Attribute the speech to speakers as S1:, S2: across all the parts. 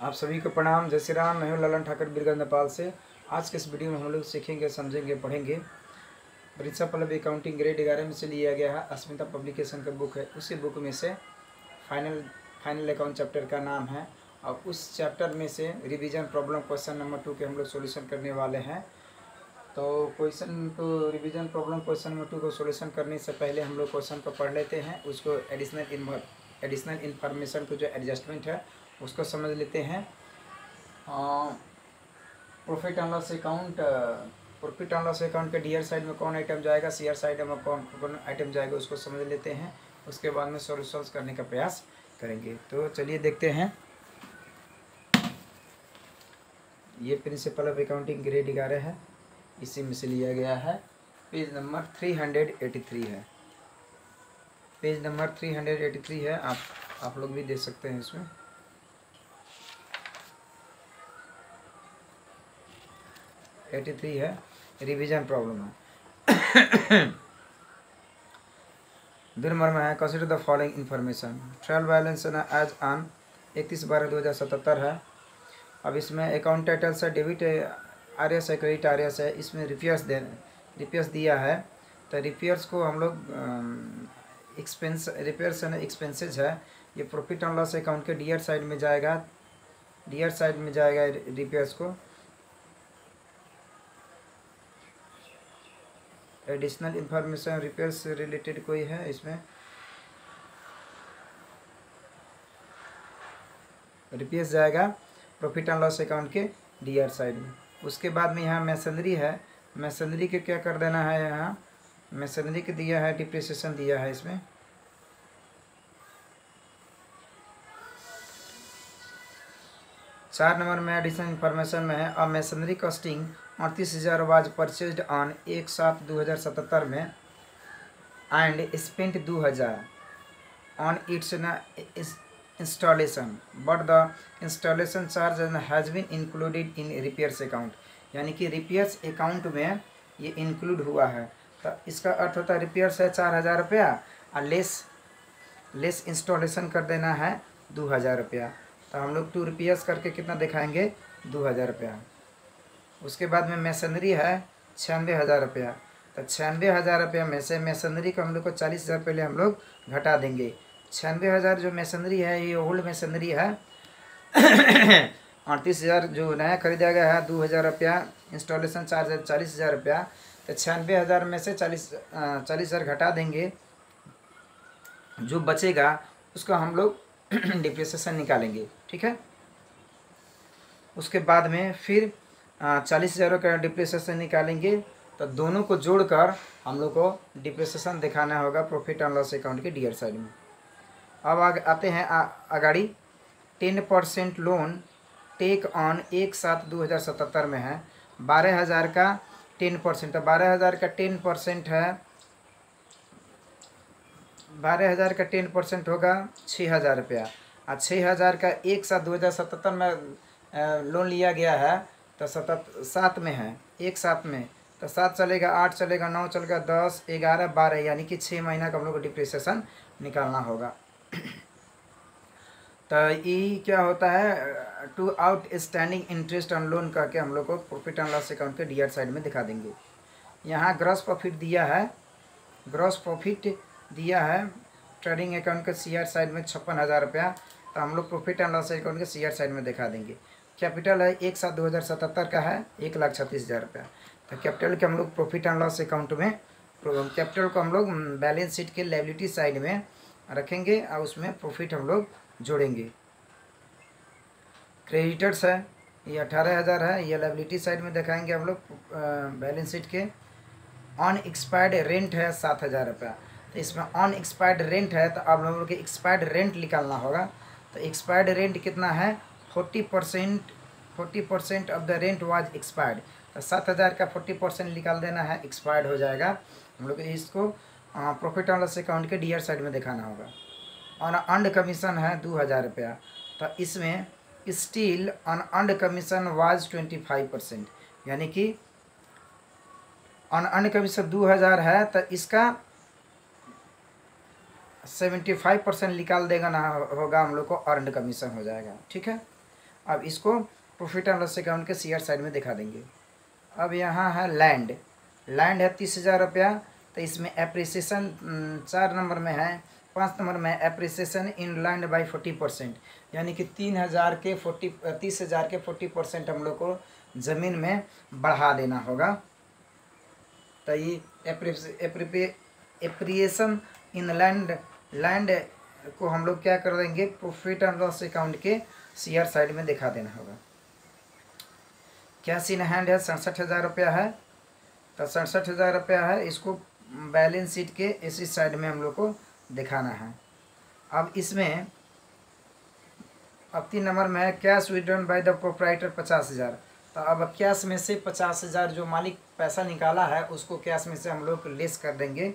S1: आप सभी को प्रणाम। जय श्री राम। मैं हूं ललन ठाकुर बीरगंज नेपाल से। आज के इस वीडियो में हम लोग सीखेंगे, समझेंगे, पढ़ेंगे। परीक्षा पल्लवी अकाउंटिंग ग्रेड 11 में से लिया गया है, अस्मिता पब्लिकेशन का बुक है। उसी बुक में से फाइनल अकाउंट चैप्टर का नाम है और उस चैप्टर में से रिवीजन प्रॉब्लम क्वेश्चन नंबर 2 के हम लोग सोल्यूशन करने वाले हैं। तो रिवीजन प्रॉब्लम क्वेश्चन नंबर 2 को सोल्यूशन करने से पहले हम लोग क्वेश्चन को पढ़ लेते हैं। उसको एडिशनल इन्फॉर्मेशन को जो एडजस्टमेंट है उसको समझ लेते हैं। प्रॉफिट एंड लॉस अकाउंट के डीआर साइड में कौन आइटम जाएगा, सीआर साइड में कौन आइटम जाएगा, उसको समझ लेते हैं। उसके बाद में सॉल्यूशंस करने का प्रयास करेंगे। तो चलिए देखते हैं। ये प्रिंसिपल ऑफ अकाउंटिंग ग्रेड 11 है, इसी में से लिया गया है। पेज नंबर 383 है। पेज नंबर 383 है। आप लोग भी देख सकते हैं। इसमें है, रिवीजन प्रॉब्लम है। दुर्मर्म है। Consider the following information. Trial balance as on 31/12/2077 है। अब इसमें अकाउंट टाइटल से डेबिट आरएस है, क्रेडिट आरएस है। इसमें रिपेयर्स दिया है। तो रिपेयर्स को हम लोग एक्सपेंसेज है। ये प्रॉफिट एंड लॉस अकाउंट के डीआर साइड में जाएगा। रिपेयर्स को एडिशनल इंफॉर्मेशन रिपेयर से रिलेटेड कोई है इसमें, रिपेयर्स जाएगा प्रॉफिट एंड लॉस अकाउंट के डीआर साइड में। उसके बाद में यहाँ मैसनरी है। मैसनरी के क्या कर देना है, यहाँ मैसनरी के दिया है, डिप्रिसिएशन दिया है। इसमें चार नंबर में एडिशनल इन्फॉर्मेशन में है। अब machinery costing 38,000 was purchased on 1/7/2077 में and spent 2,000 on its installation but the installation charge has been included in repairs account. यानी कि रिपेयर्स अकाउंट में ये इंक्लूड हुआ है। तो इसका अर्थ होता है रिपेयर्स है 4,000 रुपया और लेस इंस्टॉलेशन कर देना है 2,000 रुपया। तो हम लोग 2 रिपेयर्स करके कितना दिखाएंगे, 2,000 रुपया। उसके बाद में मैसनरी है 96,000 रुपया। तो 96,000 रुपया में से मैसनरी को हम लोग को 40,000 पहले हम लोग घटा देंगे। 96,000 जो मैसनरी है ये ओल्ड मैसनरी है। 38,000 जो नया खरीदा गया है, 2,000 रुपया इंस्टॉलेशन चार्ज है 40,000 रुपया। तो 96,000 में से 40,000 घटा देंगे। जो बचेगा उसको हम लोग डिप्रिसिएशन निकालेंगे, ठीक है। उसके बाद में फिर 40,000 का डिप्रिसिएशन निकालेंगे। तो दोनों को जोड़कर हम लोग को डिप्रिसिएशन दिखाना होगा प्रॉफिट एंड लॉस अकाउंट के डीआर साइड में। अब आते हैं अगाड़ी। 10% लोन टेक ऑन 1/7/2077 में है। 12,000 का 10%, 12,000 का 10% है। 12,000 का 10% होगा 6,000 रुपया। और 6,000 का 1/7/2077 में लोन लिया गया है। तो 7 में है, 1/7 में। तो 7 चलेगा, 8 चलेगा, 9 चलेगा, 10, 11, 12, यानी कि 6 महीना का हम लोग को डिप्रिसिएशन निकालना होगा। तो ये क्या होता है, to outstanding interest on loan करके हम लोग को प्रॉफिट एंड लॉस अकाउंट के डीआर साइड में दिखा देंगे। यहाँ ग्रॉस प्रॉफिट दिया है। ट्रेडिंग अकाउंट के सीआर साइड में 56,000 रुपया। तो हम लोग प्रॉफिट एंड लॉस अकाउंट के सीआर साइड में दिखा देंगे। कैपिटल है 1/7/2077 का है 1,36,000 रुपया। तो कैपिटल के हम लोग प्रॉफिट एंड लॉस अकाउंट में कैपिटल को हम लोग बैलेंस शीट के लायबिलिटी साइड में रखेंगे और उसमें प्रॉफिट हम लोग जोड़ेंगे। क्रेडिटर्स है, ये 18,000 है, ये लायबिलिटी साइड में दिखाएंगे हम लोग बैलेंस शीट के। ऑन एक्सपायर्ड रेंट है 7,000 रुपया। तो इसमें ऑन एक्सपायर्ड रेंट है, तो अब हम लोग के एक्सपायर्ड रेंट निकालना होगा। तो एक्सपायर्ड रेंट कितना है, 40% of the rent was expired. तो 7,000 का 40% निकाल देना है, एक्सपायर्ड हो जाएगा। हम लोग इसको प्रॉफिट एंड लॉस अकाउंट के डीआर साइड में दिखाना होगा। ऑन अर्न्ड कमीशन है 2,000 रुपया। तो इसमें steel on earned commission was 25%, यानी कि ऑन अर्न्ड कमीशन 2,000 है। तो इसका 75% निकाल देगा ना होगा, हम लोग को अर्न्ड कमीशन हो जाएगा, ठीक है। अब इसको प्रॉफिट एंड लॉस अकाउंट के शेयर साइड में दिखा देंगे। अब यहाँ है लैंड है 30,000 रुपया, तो इसमें एप्रिसिएशन 4 नंबर में है। 5 नंबर में एप्रिसिएशन इन लैंड बाई 40%, यानी कि 30,000 के 40% हम लोग को ज़मीन में बढ़ा देना होगा। तो ये एप्रिसिएशन इन लैंड को हम लोग क्या कर देंगे, प्रॉफिट एंड लॉस अकाउंट के शेयर साइड में दिखा देना होगा। कैश इन हैंड है 67,000 रुपया है, तो 67,000 रुपया है, इसको बैलेंस शीट के इसी साइड में हम लोग को दिखाना है। अब इसमें अब 3 नंबर में है cash withdrawn by the proprietor 50,000। तो अब कैश में से 50,000 जो मालिक पैसा निकाला है उसको कैश में से हम लोग लेस कर देंगे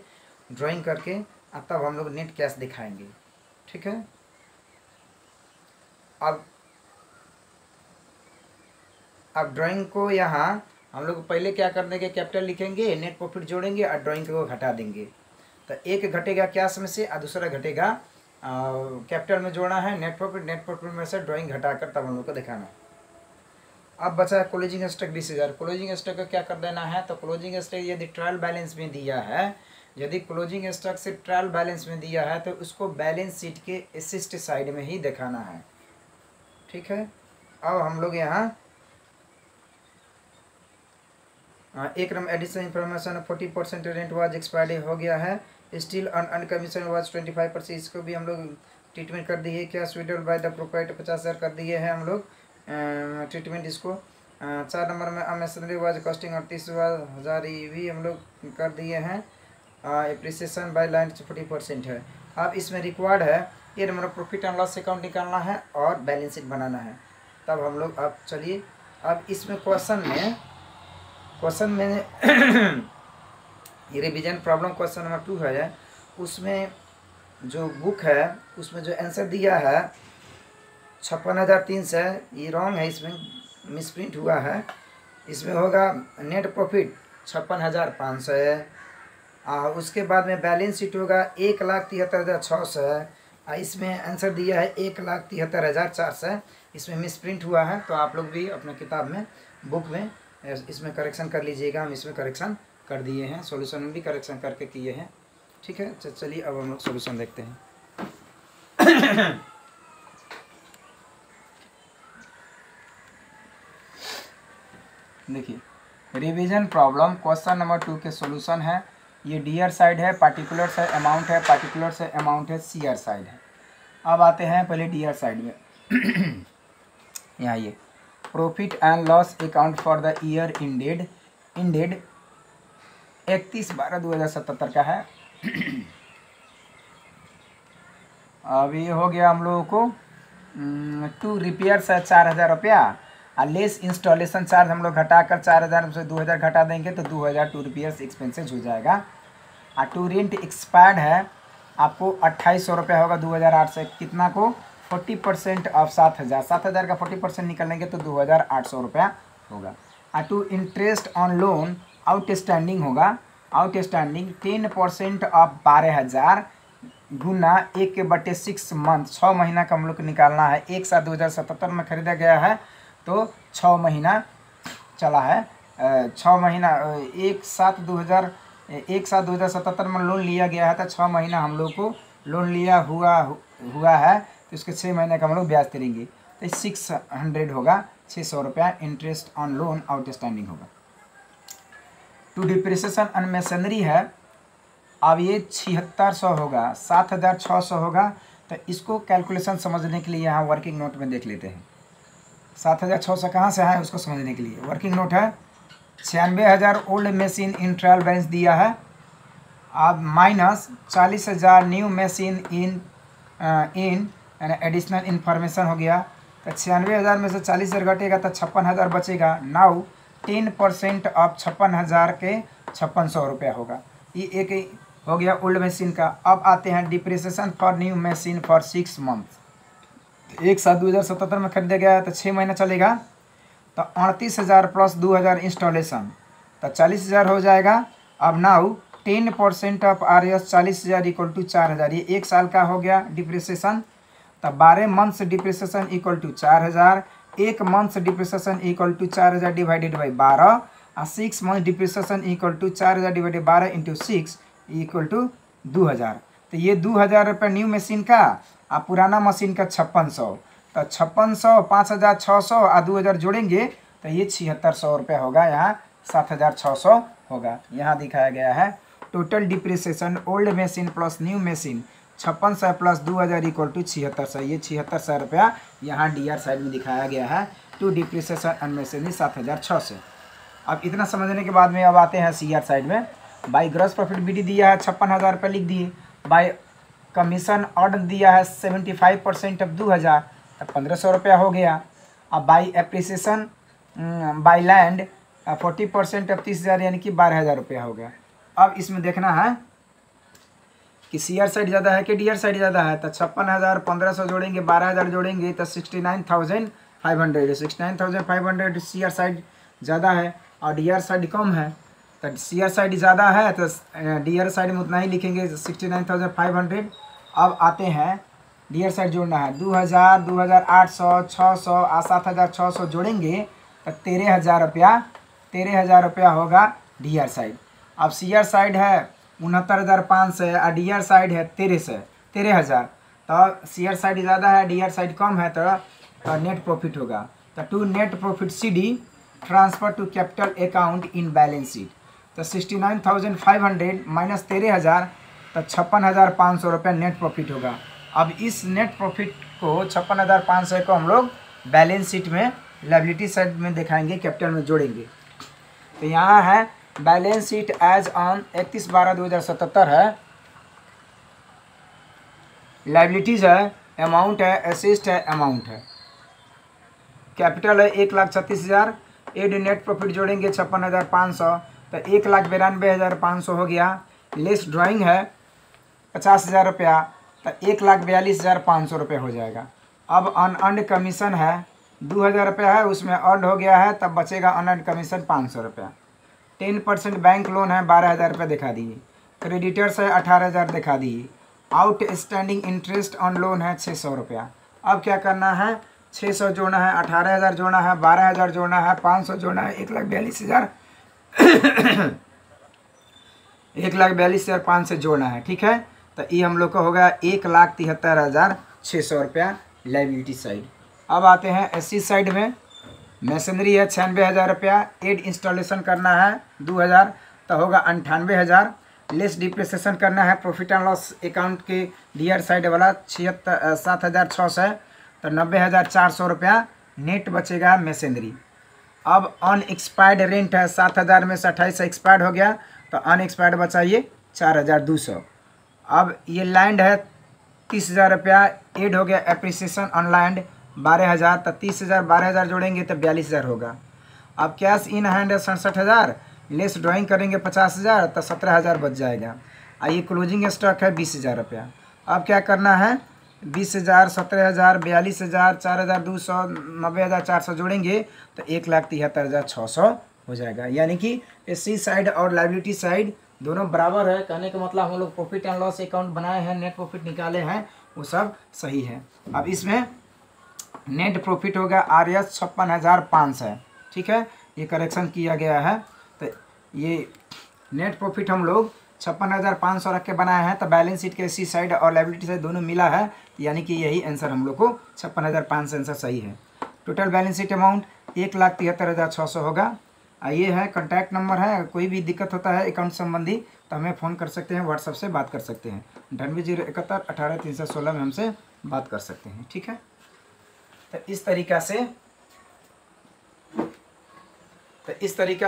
S1: ड्राइंग करके, तब हम लोग नेट कैश दिखाएंगे। ठीक है। अब ड्राइंग को यहाँ हम लोग पहले क्या कर देंगे, कैपिटल लिखेंगे, नेट प्रॉफिट जोड़ेंगे और ड्राइंग को घटा देंगे। तो एक घटेगा कैश में से और दूसरा घटेगा कैपिटल में जोड़ना है नेट प्रॉफिट में से ड्राइंग घटाकर तब हम लोग को दिखाना है। अब बचा है क्लोजिंग स्टॉक 20,000। क्लोजिंग स्टॉक का क्या कर देना है, तो क्लोजिंग स्टॉक यदि ट्रायल बैलेंस में दिया है, यदि क्लोजिंग स्टॉक से ट्रायल बैलेंस में दिया है तो उसको बैलेंस शीट के असिस्ट साइड में ही दिखाना है। ठीक है। अब हम लोग यहाँ एक number additional information 40% rent was expired हो गया है, स्टिल अनकमीशन वाज 25%, इसको भी हम लोग ट्रीटमेंट कर दिए। Cash withdrawal by the proprietor 50,000 कर दिए हैं हम लोग ट्रीटमेंट इसको। 4 नंबर में मशीनरी वाज कॉस्टिंग 38,000, ये भी हम लोग कर दिए हैं। एप्रिसिएशन बाय लैंड 40% है। अब इसमें रिक्वायर्ड है ये number profit and loss account निकालना है और बैलेंस शीट बनाना है। तब हम लोग अब चलिए, अब इसमें क्वेश्चन में ये रिवीजन प्रॉब्लम क्वेश्चन नंबर 2 है, उसमें जो बुक है उसमें जो आंसर दिया है 56,300, ये रॉन्ग है, इसमें मिसप्रिंट हुआ है। इसमें होगा नेट प्रॉफिट 56,500 है, उसके बाद में बैलेंस शीट होगा 1,73,600 है, इसमें आंसर दिया है 1,73,400, इसमें मिसप्रिंट हुआ है। तो आप लोग भी अपने किताब में बुक में इसमें करेक्शन कर लीजिएगा। हम इसमें करेक्शन कर दिए हैं, सॉल्यूशन में भी करेक्शन करके किए हैं। ठीक है। चलिए अब हम लोग सॉल्यूशन देखते हैं। देखिए रिवीजन प्रॉब्लम क्वेश्चन नंबर 2 के सॉल्यूशन है। ये डियर साइड है, पार्टिकुलर से अमाउंट है, पार्टिकुलर से अमाउंट है, सीआर साइड है। अब आते हैं पहले डियर साइड में। यहाँ ये profit and loss account for the year ended 31/12/2077 का है। अब ये हो गया हम लोगों को 2 रिपेयर्स है 4,000 रुपया, और लेस इंस्टॉलेशन चार्ज हम लोग घटाकर 4,000 से 2,000 घटा देंगे तो 2,000 टू रिपेयर्स एक्सपेंसेज हो जाएगा। और टू रेंट एक्सपायर्ड है आपको 2,800 रुपया होगा 2008 से, कितना को 40% ऑफ 7,000, 7,000 का 40% निकलेंगे तो 2,800 रुपया होगा। और to interest on loan outstanding होगा, आउटस्टैंडिंग 10% ऑफ 12,000 गुना 1/6 मंथ, 6 महीना का हम लोग को निकालना है। 1/7/2077 में खरीदा गया है तो 6 महीना चला है, 6 महीना 1/7/2077 में लोन लिया गया है तो 6 महीना हम लोग को लोन लिया हुआ है तो इसके 6 महीने का हम लोग ब्याज देंगे तो 600 होगा, 600 रुपया इंटरेस्ट ऑन लोन आउटस्टैंडिंग होगा। टू डिप्रिसिएशन ऑन मशीनरी है, अब ये 7600 होगा, 7,600 होगा। तो इसको कैलकुलेशन समझने के लिए यहाँ वर्किंग नोट में देख लेते हैं। 7,600 कहाँ से है उसको समझने के लिए वर्किंग नोट है 96,000 old machine in trial balance दिया है, अब minus 40,000 new machine in additional information हो गया। तो 96,000 में से 40,000 घटेगा तो 56,000 बचेगा। नाउ 10% ऑफ 56,000 के 5,600 रुपया होगा। ये एक हो गया ओल्ड मशीन का। अब आते हैं depreciation for new machine for 6 month. 1/7/2077 में खरीदा गया है तो 6 महीना चलेगा तो 38,000 प्लस 2,000 इंस्टॉलेशन तो 40,000 हो जाएगा। अब now 10% of RS 40,000 equal to 4,000, ये 1 साल का हो गया डिप्रिसिएशन। तो 12 मंथ्स डिप्रिसिएशन इक्वल टू 4,000 एक month depreciation equal to 4000 divided by 12 और 6 month depreciation equal to 4000 divided 12 into 6 equal to 2000। तो ये 2000 रुपये न्यू मशीन का और पुराना मशीन का 5600। तो 5600 5600 और 2000 जोड़ेंगे तो ये 7600 रुपये होगा। यहाँ 7600 होगा। यहाँ दिखाया गया है total depreciation old machine plus new machine 5600 plus 2000 equal to 7600। ये 7600 रुपया यहाँ DR साइड में दिखाया गया है। To depreciation and machinery 7600। अब इतना समझने के बाद में अब आते हैं CR साइड में। बाई ग्रॉस प्रॉफिट BD दिया है 56,000 रुपये लिख दिए। बाई कमीशन ऑर्डर दिया है 75% ऑफ 2000 तो 1500 रुपया हो गया। अब by appreciation by land 40% of 30,000 यानी कि 12,000 रुपया हो गया। अब इसमें देखना है कि CR साइड ज़्यादा है कि DR साइड ज़्यादा है। तो 56,000 1500 जोड़ेंगे 12,000 जोड़ेंगे तो 69,500। 69,500 CR साइड ज़्यादा है और DR साइड कम है। तो CR साइड ज़्यादा है तो DR साइड में उतना ही लिखेंगे 69,500। अब आते हैं DR साइड जोड़ना है 2000 2800 600 और 7600 जोड़ेंगे तो 13,000 रुपया होगा DR साइड। अब CR साइड है 69,500 और DR साइड है 13,000। तो CR साइड ज़्यादा है DR साइड कम है तो नेट प्रॉफिट होगा। तो to net profit CD transfer to capital account in balance sheet. तो 69,500 माइनस 13,000 तो 56,500 रुपये नेट प्रॉफिट होगा। अब इस नेट प्रॉफिट को 56,500 को हम लोग बैलेंस शीट में लायबिलिटी साइड में दिखाएंगे, कैपिटल में जोड़ेंगे। तो यहाँ है बैलेंस शीट एज ऑन 31/12/2077 है। लायबिलिटीज़ है, अमाउंट है, असिस्ट है, अमाउंट है। कैपिटल है 1,36,000। एड नेट प्रॉफिट जोड़ेंगे 56,500 तो 1,92,500 हो गया। लेस ड्राइंग है 50,000 रुपया तो 1,42,500 रुपये हो जाएगा। अब अनअर्न्ड कमीशन है 2,000 रुपया है, उसमें अर्न हो गया है तब बचेगा अनअर्न्ड कमीशन 500 रुपया। 10% बैंक लोन है 12,000 रुपये दिखा दिए। क्रेडिटर्स है 18,000 दिखा दिए। Out standing interest on loan है 600 रुपया। अब क्या करना है 600 जोड़ना है, 18,000 जोड़ना है, 12,000 जोड़ना है, 500 जोड़ना है, 1,42,000 1,42,500 जोड़ना है। ठीक है, तो ये हम लोग को होगा 1,73,600 रुपया लायबिलिटी साइड। अब आते हैं SC साइड में। मशीनरी है 96,000 रुपया। एड इंस्टॉलेशन करना है 2,000 तो होगा 98,000। लेस डिप्रिसिएशन करना है प्रॉफिट एंड लॉस अकाउंट के DR साइड वाला 7,600 तो 90,400 रुपया नेट बचेगा मशीनरी। अब अनएक्सपायर्ड रेंट है 7,000 में से 28 एक्सपायर्ड हो गया तो अनएक्सपायर्ड बचा ये 4,200। अब ये लैंड है 30,000 रुपया। एड हो गया एप्रिसिएशन ऑन लैंड 12,000 तो 30,000 12,000 जोड़ेंगे तो 42,000 होगा। अब कैश इन हैंड है 67,000। लेस ड्राइंग करेंगे 50,000 तो 17,000 बच जाएगा। ये क्लोजिंग स्टॉक है 20,000 रुपया। अब क्या करना है 20,000 17,000 42,000 4,200 90,400 जोड़ेंगे तो 1,73,600 हो जाएगा। यानी कि SC साइड और लायबिलिटी साइड दोनों बराबर है। कहने का मतलब हम लोग प्रॉफिट एंड लॉस अकाउंट बनाए हैं, नेट प्रॉफिट निकाले हैं, वो सब सही है। अब इसमें नेट प्रॉफिट होगा RS 56,500 है। ठीक है, ये करेक्शन किया गया है। तो ये नेट प्रॉफिट हम लोग 56,500 रख के बनाए हैं। तो बैलेंस शीट के SC साइड और लायबिलिटी साइड दोनों मिला है, यानी कि यही आंसर हम लोग को 56,500 आंसर सही है। टोटल बैलेंस शीट अमाउंट 1,73,600 होगा। ये है कॉन्टैक्ट नंबर है। कोई भी दिक्कत होता है अकाउंट संबंधी तो हमें फ़ोन कर सकते हैं, व्हाट्सएप से बात कर सकते हैं। 98,071 18,316 में हमसे बात कर सकते हैं। ठीक है, तो इस तरीक़ा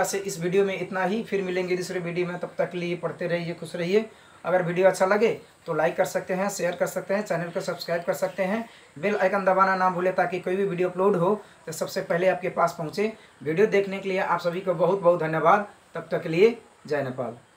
S1: से इस वीडियो में इतना ही। फिर मिलेंगे दूसरे वीडियो में, तब तक के लिए पढ़ते रहिए, खुश रहिए। अगर वीडियो अच्छा लगे तो लाइक कर सकते हैं, शेयर कर सकते हैं, चैनल को सब्सक्राइब कर सकते हैं, बेल आइकन दबाना ना भूलें ताकि कोई भी वीडियो अपलोड हो तो सबसे पहले आपके पास पहुंचे। वीडियो देखने के लिए आप सभी को बहुत बहुत धन्यवाद। तब तक के लिए जय नेपाल।